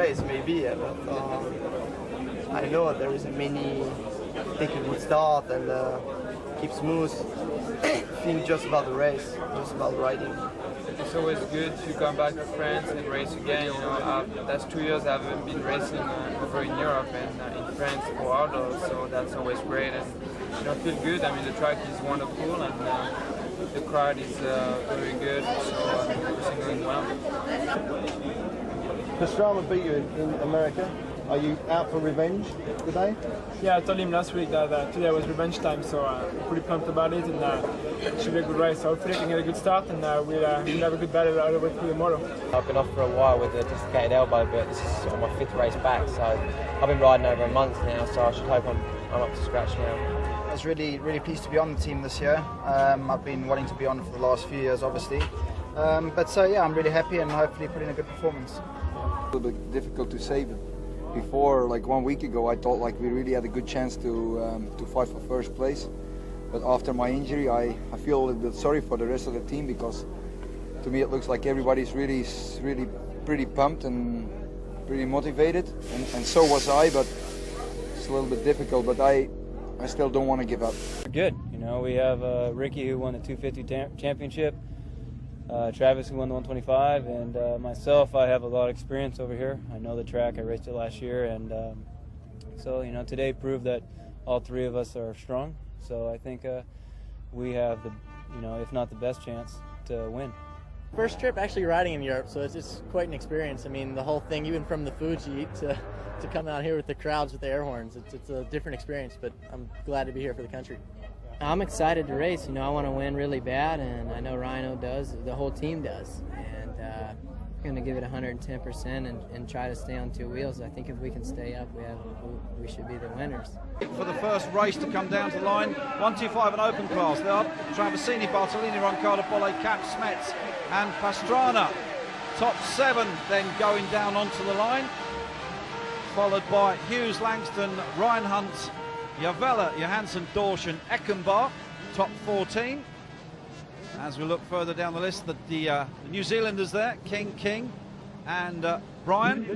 race, maybe, but I know there is a many take a good start and keep smooth. Think just about the race, just about riding. It's always good to come back to France and race again. You know, last 2 years I haven't been racing over in Europe and in France for outdoors, so that's always great and you know, feel good. I mean, the track is wonderful and the crowd is very good, so everything going well. Pastrana beat you in America. Are you out for revenge today? Yeah, I told him last week that today was revenge time, so I'm pretty pumped about it, and it should be a good race. So hopefully I can get a good start, and we'll have a good battle all the way through tomorrow. I've been off for a while with a dislocated elbow, but this is sort of my 5th race back, so I've been riding over a month now, so I should hope I'm up to scratch now. I was really pleased to be on the team this year. I've been wanting to be on for the last few years, obviously. But so yeah, I'm really happy and hopefully put in a good performance. A little bit difficult to say, but before, like 1 week ago, I thought like we really had a good chance to fight for first place. But after my injury, I feel a little bit sorry for the rest of the team, because to me it looks like everybody's really pretty pumped and pretty motivated, and so was I. But it's a little bit difficult. But I still don't want to give up. We're good. You know, we have Ricky, who won the 250 championship. Travis, who won the 125, and myself, I have a lot of experience over here. I know the track, I raced it last year, and so, you know, today proved that all 3 of us are strong. So I think we have the, you know, if not the best chance to win. First trip actually riding in Europe, so it's just quite an experience. I mean, the whole thing, even from the foods you eat to come out here with the crowds with the air horns, it's a different experience, but I'm glad to be here for the country. I'm excited to race. You know, I want to win really bad, and I know Rhino does. The whole team does, and we're going to give it 110% and try to stay on 2 wheels. I think if we can stay up, we should be the winners. For the first race to come down to the line, 125 and open class. There are Traversini, Bartolini, Roncada, Bolle, Cap, Smets, and Pastrana. Top 7 then going down onto the line, followed by Hughes, Langston, Ryan Hunt, Javella, Johansson, Dorsch and Eckenbach, top 14. As we look further down the list, the New Zealanders there, King, and Brian.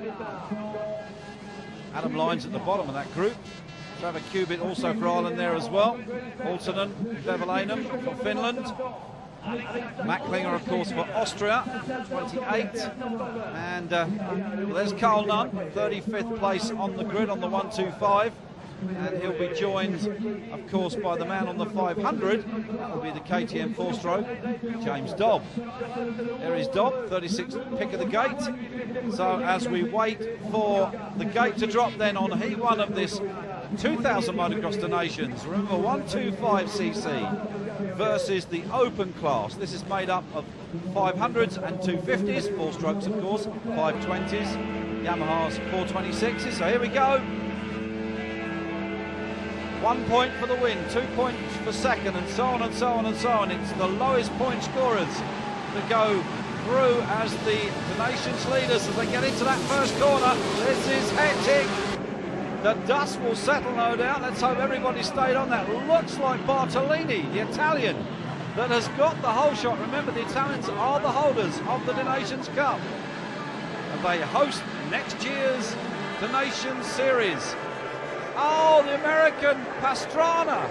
Adam Lyons at the bottom of that group. Trevor Cubitt also for Ireland there as well. Altonen, Vevelanum for Finland. Matt Klinger, of course, for Austria, 28. And well, there's Carl Nunn, 35th place on the grid on the 125. And he'll be joined, of course, by the man on the 500. That will be the KTM 4-stroke, James Dobb. There is Dobb, 36th pick of the gate. So as we wait for the gate to drop then on Heat 1 of this 2000 Motocross des Nations, remember 125cc versus the open class. This is made up of 500s and 250s, 4-strokes of course, 520s, Yamaha's 426s. So here we go. 1 point for the win, 2 points for second, and so on and so on and so on. It's the lowest point scorers that go through as the Nations leaders as they get into that first corner. This is hectic. The dust will settle, no doubt. Let's hope everybody stayed on that. Looks like Bartolini, the Italian, that has got the whole shot. Remember, the Italians are the holders of the Nations Cup, and they host next year's Nations Series. Oh, the American Pastrana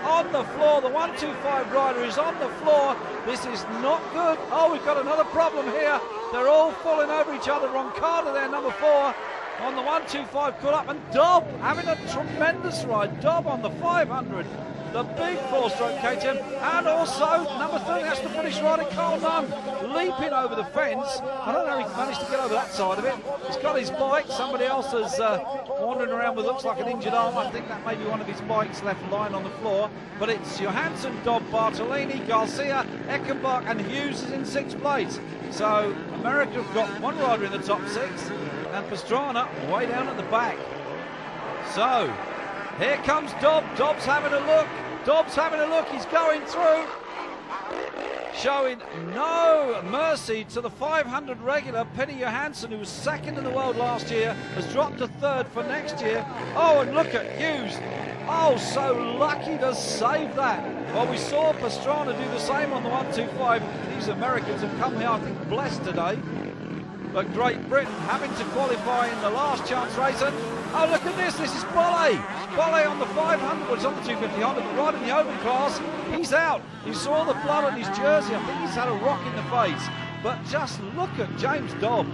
on the floor. The 125 rider is on the floor. This is not good. Oh, we've got another problem here. They're all falling over each other. Roncada there, number 4, on the 125 caught up. And Dobb having a tremendous ride. Dobb on the 500. The big 4-stroke KTM, and also number 30 has to finish riding, Carl Nunn, leaping over the fence. I don't know if he managed to get over that side of it. He's got his bike. Somebody else is wandering around with looks like an injured arm. I think that may be one of his bikes left lying on the floor. But it's Johansson, Dobb, Bartolini, Garcia, Eckenbach, and Hughes is in 6th place. So America have got one rider in the top 6, and Pastrana way down at the back. So here comes Dobb. Dobb's having a look. He's going through. Showing no mercy to the 500 regular. Penny Johansson, who was 2nd in the world last year, has dropped to 3rd for next year. Oh, and look at Hughes. Oh, so lucky to save that. Well, we saw Pastrana do the same on the 125. These Americans have come here, I think, blessed today. But Great Britain having to qualify in the last chance race. And oh, look at this. This is Bolle. Bolle on the 500. Well, it's on the 250 Honda, but right in the open class, he's out. You saw the blood on his jersey. I think he's had a rock in the face. But just look at James Dobb.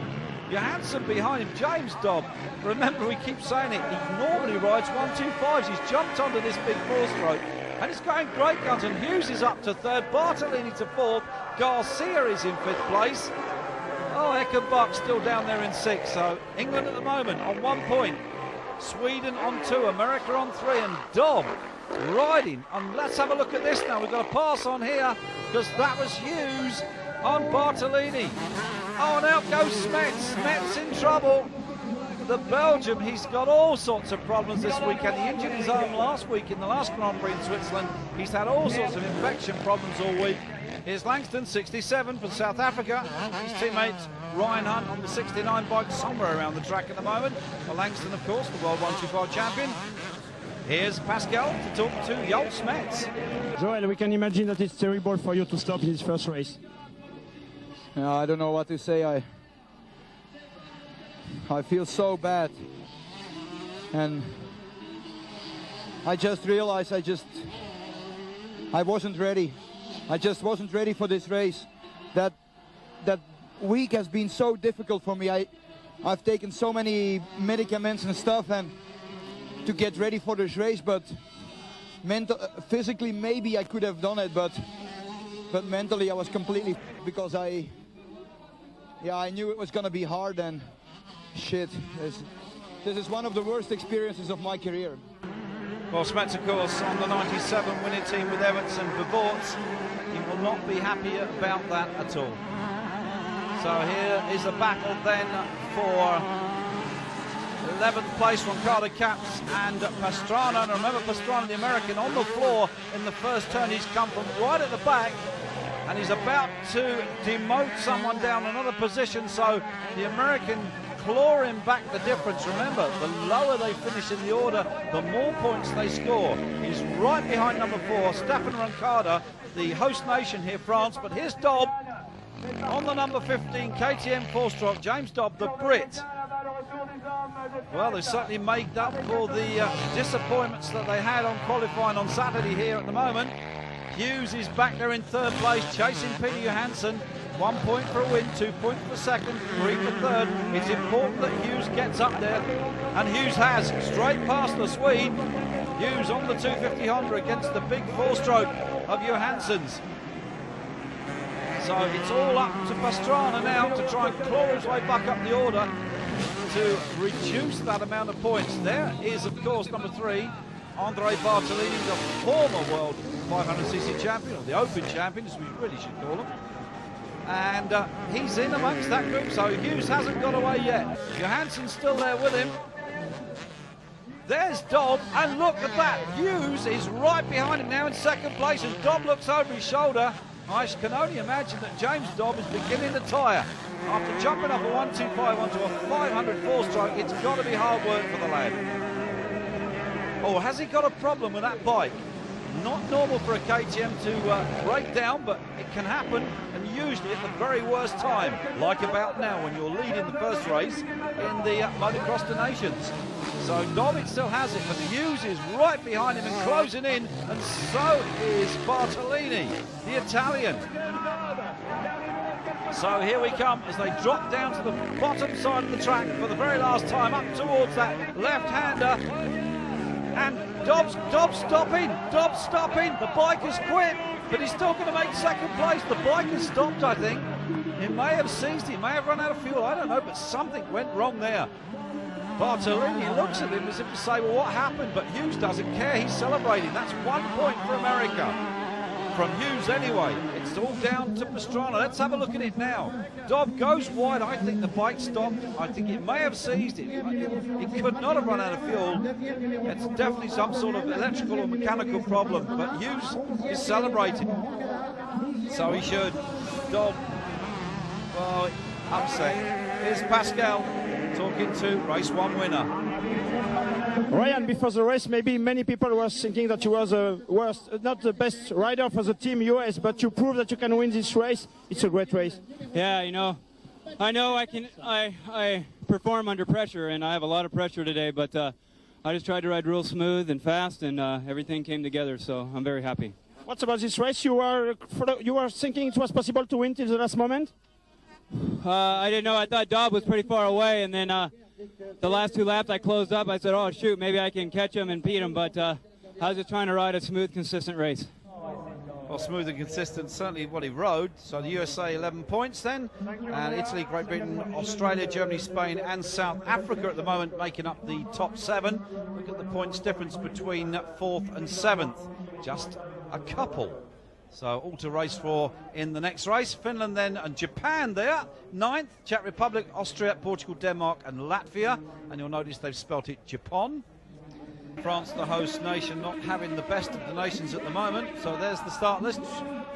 Johansson behind him. James Dobb. Remember, we keep saying it. He normally rides 125s. He's jumped onto this big four-stroke. And it's going great guns. And Hughes is up to third. Bartolini to fourth. Garcia is in fifth place. Oh, Eckenbach still down there in sixth. So England at the moment on 1 point. Sweden on 2. America on 3. And Dobb riding. And let's have a look at this now. We've got a pass on here because that was Hughes on Bartolini. Oh, and out goes Smets. Smets in trouble. The Belgium, he's got all sorts of problems this weekend. He injured his arm last week in the last Grand Prix in Switzerland. He's had all sorts of infection problems all week. Here's Langston, 67 for South Africa. His teammate Ryan Hunt on the 69 bike somewhere around the track at the moment. Well, Langston, of course, the World 125 champion. Here's Pascal to talk to Joel Smets. Joel, we can imagine that it's terrible for you to stop in this first race. I don't know what to say. I feel so bad, and I just realized I wasn't ready. I just wasn't ready for this race. That week has been so difficult for me. I've taken so many medicaments and stuff and to get ready for this race, but physically maybe I could have done it, but mentally I was completely, because I knew it was gonna be hard, and shit, this is one of the worst experiences of my career. Well, Smets, of course, on the 97 winning team with Everts and Vervoorts. He will not be happy about that at all. So here is a battle then for 11th place from Ricardo Capps and Pastrana. And remember, Pastrana, the American, on the floor in the first turn. He's come from right at the back, and he's about to demote someone down another position. So the American clawing back the difference. Remember, the lower they finish in the order, the more points they score. He's right behind number 4, Stefan Rancada, the host nation here, France. But here's Dobb on the number 15 KTM 4-stroke. James Dobb, the Brit. Well, they certainly made up for the disappointments that they had on qualifying on Saturday here at the moment. Hughes is back there in third place, chasing Peter Johansson. 1 point for a win, 2 points for second, 3 for third. It's important that Hughes gets up there, and Hughes has, straight past the Swede. Hughes on the 250 Honda against the big 4-stroke of Johansson's. So it's all up to Pastrana now to try and claw his way back up the order to reduce that amount of points. There is, of course, number 3, Andre Bartolini, the former world 500cc champion, or the Open champion, as we really should call him. And he's in amongst that group, so Hughes hasn't got away yet. Johansson's still there with him. There's Dobb, and look at that. Hughes is right behind him now in second place, and Dobb looks over his shoulder. I can only imagine that James Dobb is beginning to tire. After jumping off a 125 onto a 500 4-stroke, it's got to be hard work for the lad. Oh, has he got a problem with that bike? Not normal for a KTM to break down, but it can happen, and usually at the very worst time, like about now when you're leading the first race in the Motocross das Nações. So Dobbin still has it, but Hughes is right behind him and closing in, and so is Bartolini, the Italian. So here we come as they drop down to the bottom side of the track for the very last time, up towards that left-hander. And Dobb's stopping, the bike has quit, but he's still going to make second place. The bike has stopped, I think. It may have seized, he may have run out of fuel, I don't know, but something went wrong there. Bartolini looks at him as if to say, well, what happened? But Hughes doesn't care, he's celebrating. That's 1 point for America. From Hughes anyway. It's all down to Pastrana. Let's have a look at it now. Dobb goes wide. I think the bike stopped. I think it may have seized it. It could not have run out of fuel. It's definitely some sort of electrical or mechanical problem. But Hughes is celebrating. So he should. Dobb, well, upset. Here's Pascal talking to race 1 winner. Ryan, before the race, maybe many people were thinking that you were the worst, not the best rider for the team US, but you proved that you can win this race. It's a great race. Yeah, you know, I know I perform under pressure, and I have a lot of pressure today, but I just tried to ride real smooth and fast, and everything came together, so I'm very happy. What about this race? You were thinking it was possible to win till the last moment? I didn't know. I thought Dobb was pretty far away, and then the last 2 laps I closed up. I said, oh, shoot, maybe I can catch him and beat him, but I was just trying to ride a smooth, consistent race. Well, smooth and consistent, certainly what he rode. So the USA 11 points then, and Italy, Great Britain, Australia, Germany, Spain and South Africa at the moment making up the top 7. Look at the points difference between 4th and 7th, just a couple. So all to race for in the next race. Finland then and Japan there, 9th, Czech Republic, Austria, Portugal, Denmark and Latvia, and you'll notice they've spelt it Japan. France, the host nation, not having the best of the nations at the moment. So there's the start list.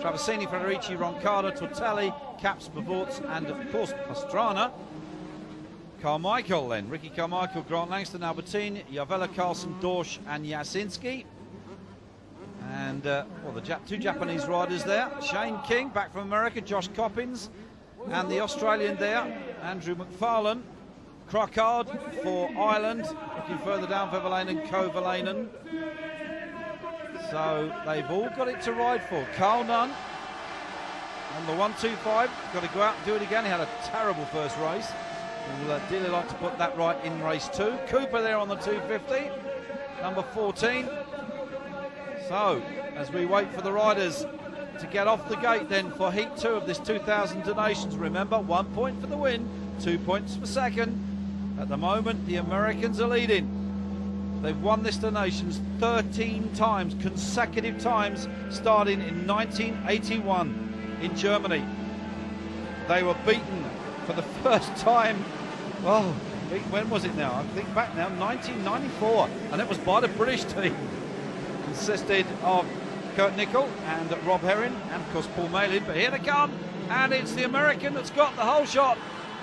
Traversini, Federici, Roncada, Tortelli, Caps, Bavorts, and of course Pastrana. Carmichael then. Ricky Carmichael, Grant Langston, Albertine, Javela, Carlson, Dorsch and Jasinski. And well, the 2 Japanese riders there. Shane King, back from America, Josh Coppins. And the Australian there, Andrew McFarlane. Crockard for Ireland, looking further down for Verlainen, Kovalainen. So they've all got it to ride for. Carl Nunn on the 125, got to go out and do it again. He had a terrible first race. We'll dearly like to put that right in race 2. Cooper there on the 250, number 14. So as we wait for the riders to get off the gate then for heat 2 of this 2000 donations, remember 1 point for the win, 2 points for second. At the moment, the Americans are leading. They've won this donations 13 times, consecutive times, starting in 1981 in Germany. They were beaten for the first time, well, when was it now? I think back now, 1994, and it was by the British team. Consisted of Kurt Nickel and Rob Herring, and of course Paul Malin, but here they come, and it's the American that's got the whole shot.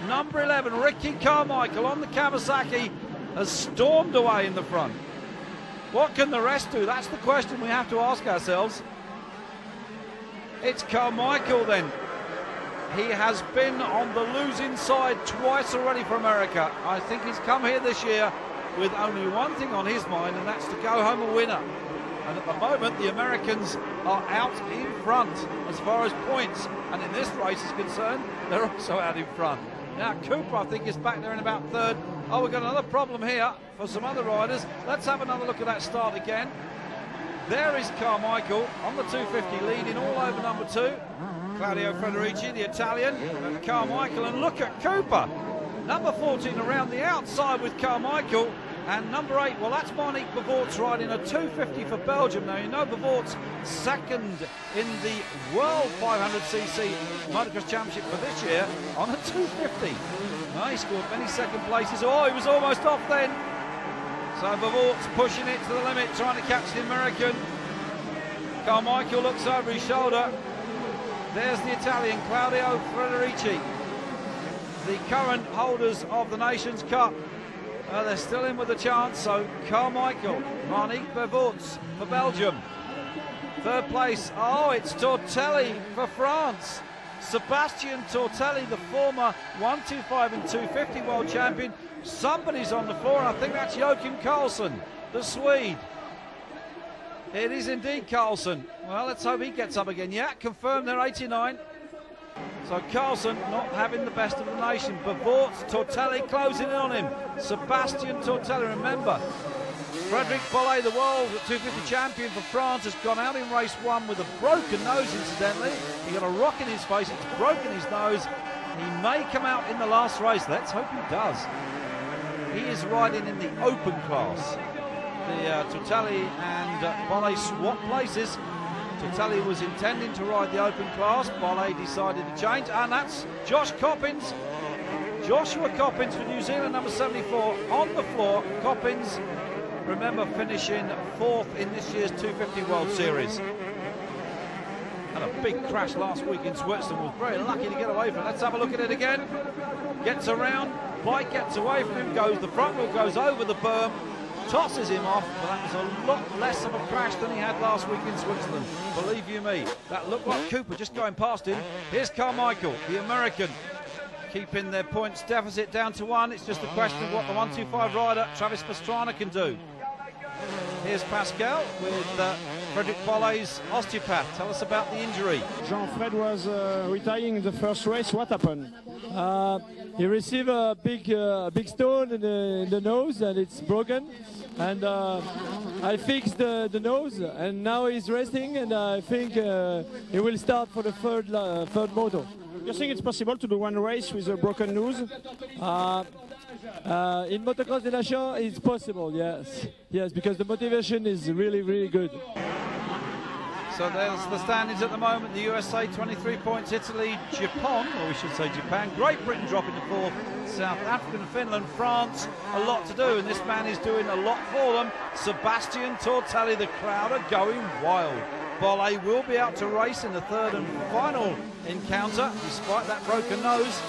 Number 11, Ricky Carmichael on the Kawasaki, has stormed away in the front. What can the rest do? That's the question we have to ask ourselves. It's Carmichael then. He has been on the losing side twice already for America. I think he's come here this year with only one thing on his mind, and that's to go home a winner. And at the moment, the Americans are out in front as far as points. And in this race is concerned, they're also out in front. Now, Cooper, I think, is back there in about 3rd. Oh, we've got another problem here for some other riders. Let's have another look at that start again. There is Carmichael on the 250, leading all over number 2. Claudio Federici, the Italian, and Carmichael. And look at Cooper, number 14 around the outside with Carmichael. And number 8, well, that's Monique Bavorts riding a 250 for Belgium. Now, you know Bavorts second in the World 500cc Motocross Championship for this year on a 250. Well, he scored many second places. Oh, he was almost off then. So Bavorts pushing it to the limit, trying to catch the American. Carmichael looks over his shoulder. There's the Italian, Claudio Federici. The current holders of the Nations Cup. They're still in with a chance, so Carmichael, Monique Bavorts for Belgium. 3rd place, oh, it's Tortelli for France. Sebastian Tortelli, the former 125 and 250 world champion. Somebody's on the floor, and I think that's Joachim Karlsson, the Swede. It is indeed Karlsson. Well, let's hope he gets up again. Yeah, confirmed they're 89. So Carlson not having the best of the nation. Bavorts, Tortelli closing in on him. Sebastian Tortelli, remember, Frederic Bollet, the world 250 champion for France, has gone out in race 1 with a broken nose, incidentally. He got a rock in his face, it's broken his nose. He may come out in the last race. Let's hope he does. He is riding in the open class. The Tortelli and Bollet swap places. Tortelli was intending to ride the open class. Bollet decided to change, and that's Josh Coppins. Joshua Coppins for New Zealand, number 74, on the floor. Coppins, remember, finishing 4th in this year's 250 World Series. Had a big crash last week in Switzerland, was very lucky to get away from it. Let's have a look at it again. Gets around, bike gets away from him, goes, the front wheel goes over the berm, tosses him off, but that was a lot less of a crash than he had last week in Switzerland, believe you me. That looked like Cooper just going past him. Here's Carmichael, the American. keeping their points deficit down to 1. It's just a question of what the 125 rider Travis Pastrana can do. Here's Pascal with Frederic Bollet's osteopath. Tell us about the injury. Jean-Fred was retiring in the first race. What happened? He received a big stone in the nose, and it's broken. And I fixed the nose, and now he's resting, and I think he will start for the third moto. You think it's possible to do one race with a broken nose? In Motocross des Nações, it's possible, yes. Yes, because the motivation is really, really good. So there's the standings at the moment. The USA 23 points, Italy, Japan, or we should say Japan, Great Britain dropping to 4th, South Africa and Finland, France, a lot to do, and this man is doing a lot for them. Sebastian Tortelli, the crowd are going wild. Bollet will be out to race in the third and final encounter, despite that broken nose.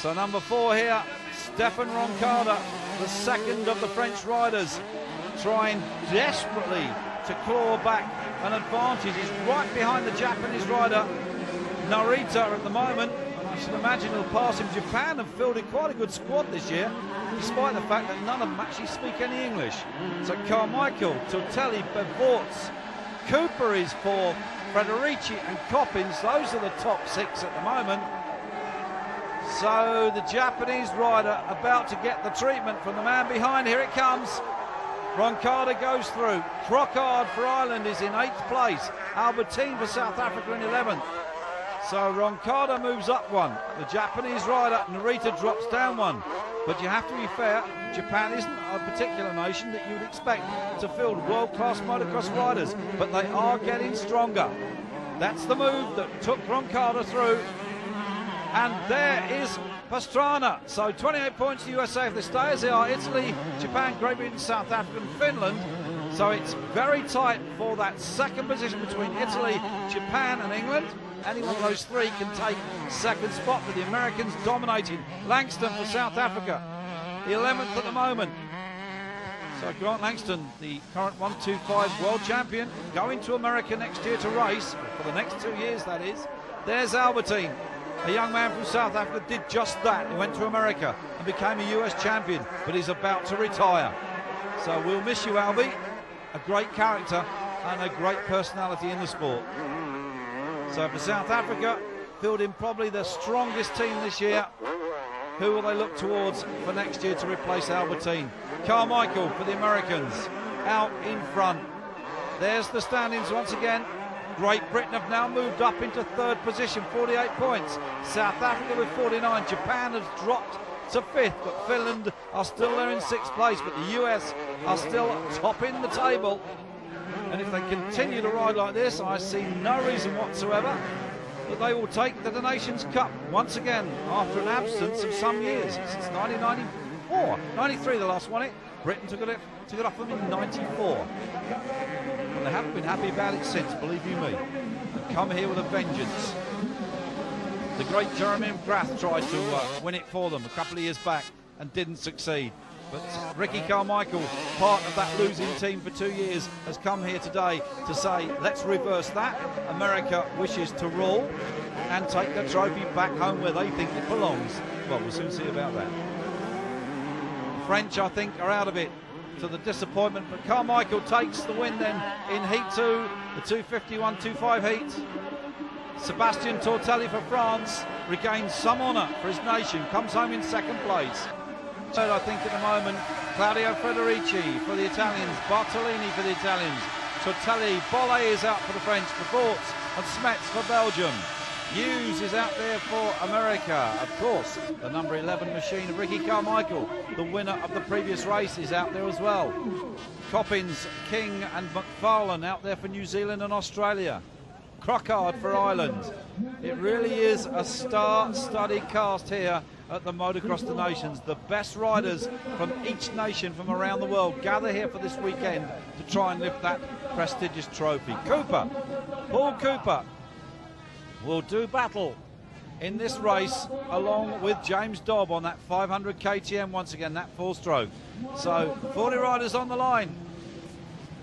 So number 4 here, Stefan Roncada, the second of the French riders, trying desperately to claw back an advantage. He's right behind the Japanese rider Narita at the moment. You should imagine he'll pass him. Japan have fielded quite a good squad this year, despite the fact that none of them actually speak any English. So Carmichael, Tortelli, Bevorts, Cooper is 4th, Frederici and Coppins, those are the top 6 at the moment. So the Japanese rider about to get the treatment from the man behind. Here it comes. Roncada goes through. Crockard for Ireland is in 8th place. Albertine for South Africa in 11th. So Roncada moves up 1. The Japanese rider, Narita, drops down 1. But you have to be fair, Japan isn't a particular nation that you would expect to field world-class motocross riders, but they are getting stronger. That's the move that took Roncada through. And there is Pastrana. So 28 points to USA if they stay as they are. Italy, Japan, Great Britain, South Africa and Finland. So it's very tight for that second position between Italy, Japan and England. Any one of those 3 can take second spot, with the Americans dominating. Langston for South Africa, 11th at the moment. So Grant Langston, the current 125 world champion, going to America next year to race, for the next 2 years that is. There's Albertine. A young man from South Africa did just that. He went to America and became a US champion, but he's about to retire. So we'll miss you, Albie. A great character and a great personality in the sport. So for South Africa, fielding probably the strongest team this year. Who will they look towards for next year to replace Albertine? Carmichael for the Americans, out in front. There's the standings once again. Great Britain have now moved up into 3rd position, 48 points. South Africa with 49. Japan has dropped to 5th, but Finland are still there in 6th place. But the US are still topping the table. And if they continue to ride like this, I see no reason whatsoever that they will take the Nations Cup once again after an absence of some years, since 1994. 93 the last one. Britain took it off them in 94. And they haven't been happy about it since, believe you me. They've come here with a vengeance. The great Jeremy McGrath tried to win it for them a couple of years back and didn't succeed. But Ricky Carmichael, part of that losing team for 2 years, has come here today to say, let's reverse that. America wishes to rule and take the trophy back home where they think it belongs. Well, we'll soon see about that. The French, I think, are out of it, to the disappointment, but Carmichael takes the win then in Heat 2, the 251-25 heat. Sebastian Tortelli for France regains some honour for his nation, comes home in 2nd place. Third, I think, at the moment, Claudio Frederici for the Italians, Bartolini for the Italians, Tortelli, Bollet is out for the French, Bevorts and Smets for Belgium. Hughes is out there for America. Of course, the number 11 machine of Ricky Carmichael, the winner of the previous race, is out there as well. Coppins, King and McFarlane out there for New Zealand and Australia. Crockard for Ireland. It really is a star-studded cast here at the Motocross des Nations. The best riders from each nation from around the world gather here for this weekend to try and lift that prestigious trophy. Cooper, Paul Cooper, will do battle in this race along with James Dobb on that 500 KTM once again, that 4-stroke. So 40 riders on the line.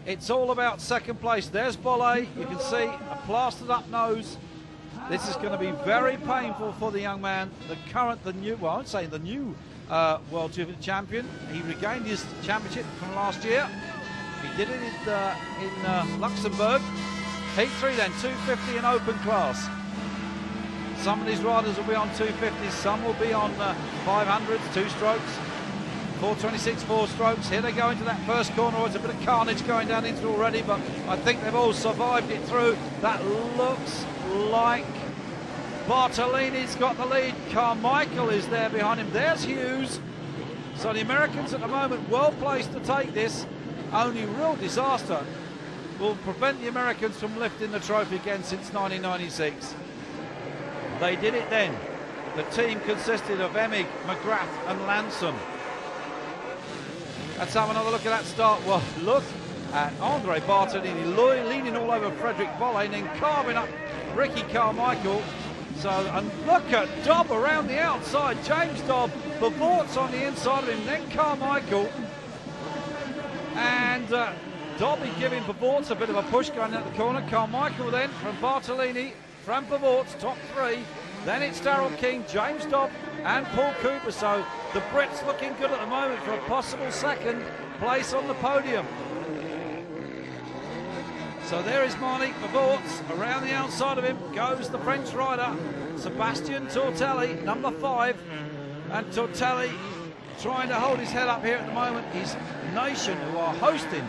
It's all about 2nd place. There's Bollet. You can see a plastered up nose. This is going to be very painful for the young man, the new World Junior Champion. He regained his championship from last year. He did it in Luxembourg. Heat 3 then, 250 in open class. Some of these riders will be on 250s, some will be on 500s, 2 strokes. 426, 4 strokes. Here they go into that first corner. It's a bit of carnage going down into already, but I think they've all survived it through. That looks like Bartolini's got the lead. Carmichael is there behind him. There's Hughes. So the Americans at the moment well placed to take this. Only real disaster will prevent the Americans from lifting the trophy again since 1996. They did it then. The team consisted of Emig, McGrath and Lanson. Let's have another look at that start. Well, look at Andre Bartolini leaning all over Frederick Bolle and then carving up Ricky Carmichael. So, and look at Dobb around the outside. James Dobb, Bavort's on the inside of him, then Carmichael. And Dobby giving Bavort's a bit of a push going out the corner. Carmichael then from Bartolini, from Bavort's top 3. Then it's Darrell King, James Dobb and Paul Cooper. So the Brits looking good at the moment for a possible second place on the podium. So there is Marnik Bavort's. Around the outside of him goes the French rider, Sebastian Tortelli, number 5. And Tortelli trying to hold his head up here at the moment. His nation, who are hosting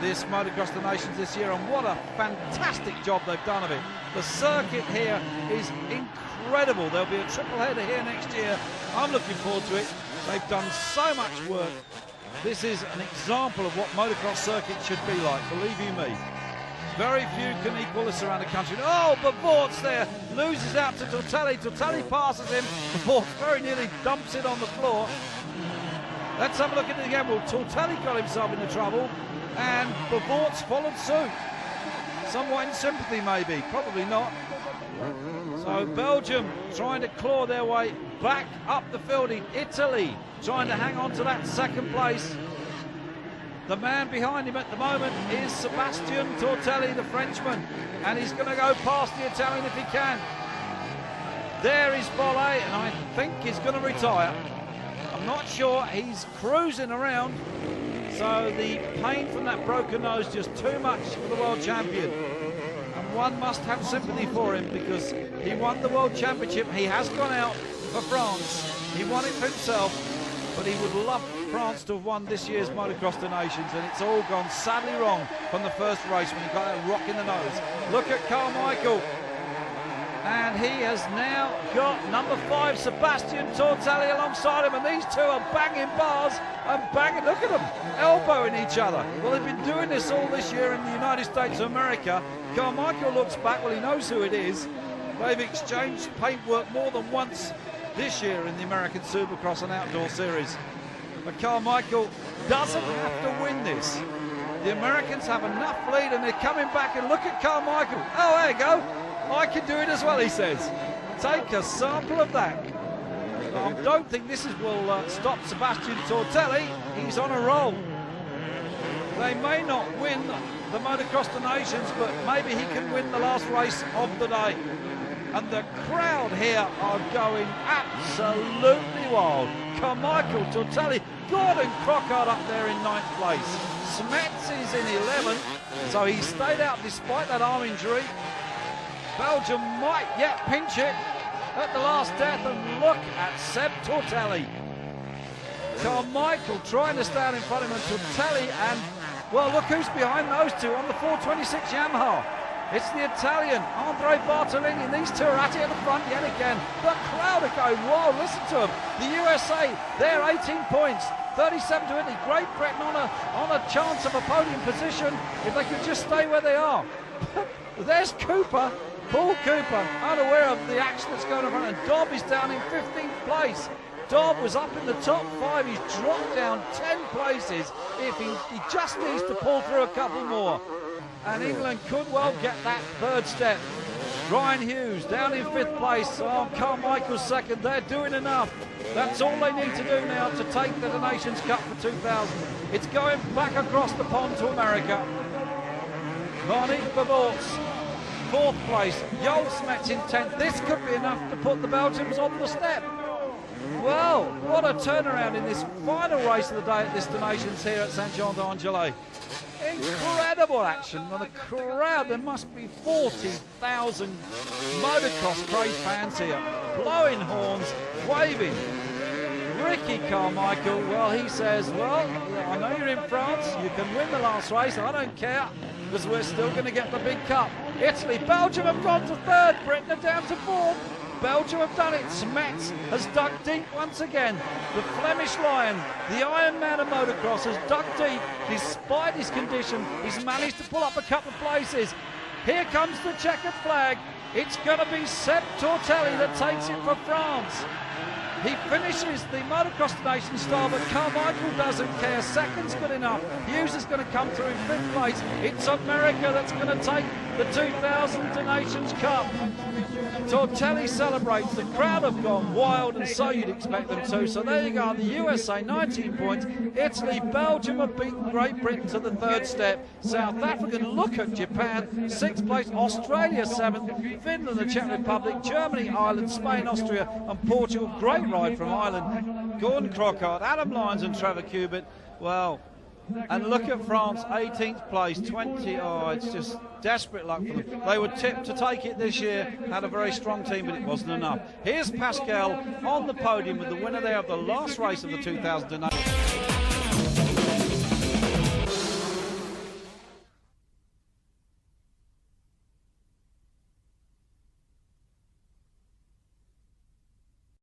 this Motocross the Nations this year, and what a fantastic job they've done of it. The circuit here is incredible. There'll be a triple header here next year. I'm looking forward to it. They've done so much work. This is an example of what motocross circuit should be like, believe you me. Very few can equal this around the country. Oh, Bavort's there, loses out to Tortelli. Tortelli passes him. Bavort very nearly dumps it on the floor. Let's have a look at it again. Well, Tortelli got himself into trouble, and Bavort's followed suit. Somewhat in sympathy, maybe. Probably not. So Belgium trying to claw their way back up the field. In Italy trying to hang on to that second place. The man behind him at the moment is Sebastian Tortelli, the Frenchman, and he's going to go past the Italian if he can. There is Bolle, and I think he's going to retire. I'm not sure. He's cruising around, so the pain from that broken nose just too much for the world champion. And one must have sympathy for him because he won the world championship. He has gone out for France. He won it for himself, but he would love France to have won this year's Motocross the Nations, and it's all gone sadly wrong from the first race when he got that rock in the nose. Look at Carmichael, and he has now got number 5 Sebastian Tortelli alongside him, and these two are banging bars and banging. Look at them elbowing each other. Well, they've been doing this all this year in the United States of America. Carmichael looks back. Well, he knows who it is. They've exchanged paintwork more than once this year in the American Supercross and Outdoor Series. But Carmichael doesn't have to win this. The Americans have enough lead, and they're coming back, and look at Carmichael. Oh, there you go. I can do it as well, he says. Take a sample of that. I don't think this will stop Sebastian Tortelli. He's on a roll. They may not win the Motocross the Nations, but maybe he can win the last race of the day. And the crowd here are going absolutely wild. Carmichael, Tortelli, Gordon Crockart up there in 9th place. Smets is in 11th, so he stayed out despite that arm injury. Belgium might yet pinch it at the last death, and look at Seb Tortelli. Carmichael trying to stand in front of him, and Tortelli, and well, look who's behind those two on the 426 Yamaha. It's the Italian, Andre Bartolini, and these two are at it at the front yet again. The crowd are going wild, listen to them. The USA, they're 18 points, 37 to Italy. Great Britain on a chance of a podium position if they could just stay where they are. There's Cooper, Paul Cooper, unaware of the action that's going on, and Dobb is down in 15th place. Dobb was up in the top 5, he's dropped down 10 places. If he just needs to pull through a couple more. And England could well get that 3rd step. Ryan Hughes down in 5th place. Oh, Carmichael's 2nd. They're doing enough. That's all they need to do now to take the Nations Cup for 2000. It's going back across the pond to America. Marnik Bavort's 4th place. Joel Smets in 10th. This could be enough to put the Belgians on the step. Well, what a turnaround in this final race of the day at this Nations here at Saint-Jean-d'Angely. Incredible action on the crowd. There must be 40,000 motocross craze fans here, blowing horns, waving. Ricky Carmichael, well, he says, well, I know you're in France, you can win the last race, I don't care, because we're still going to get the big cup. Italy, Belgium have gone to 3rd, Britain are down to 4th. Belgium have done it. Smets has dug deep once again. The Flemish Lion, the Iron Man of motocross, has dug deep. Despite his condition, he's managed to pull up a couple of places. Here comes the checkered flag. It's going to be Seb Tortelli that takes it for France. He finishes the Motocross des Nations style, but Carmichael doesn't care. Second's good enough. Hughes is going to come through in 5th place. It's America that's going to take the 2000 Nations Cup. Tortelli celebrates. The crowd have gone wild, and so you'd expect them to. So there you go. The USA 19 points. Italy, Belgium have beaten Great Britain to the 3rd step. South Africa, look at Japan. 6th place. Australia 7th. Finland, the Czech Republic, Germany, Ireland, Spain, Austria, and Portugal. Great ride from Ireland. Gordon Crockart, Adam Lyons, and Trevor Cubitt. Well, and look at France, 18th place, 20. Oh, it's just desperate luck for them. They were tipped to take it this year, had a very strong team, but it wasn't enough. Here's Pascal on the podium with the winner there of the last race of the 2009.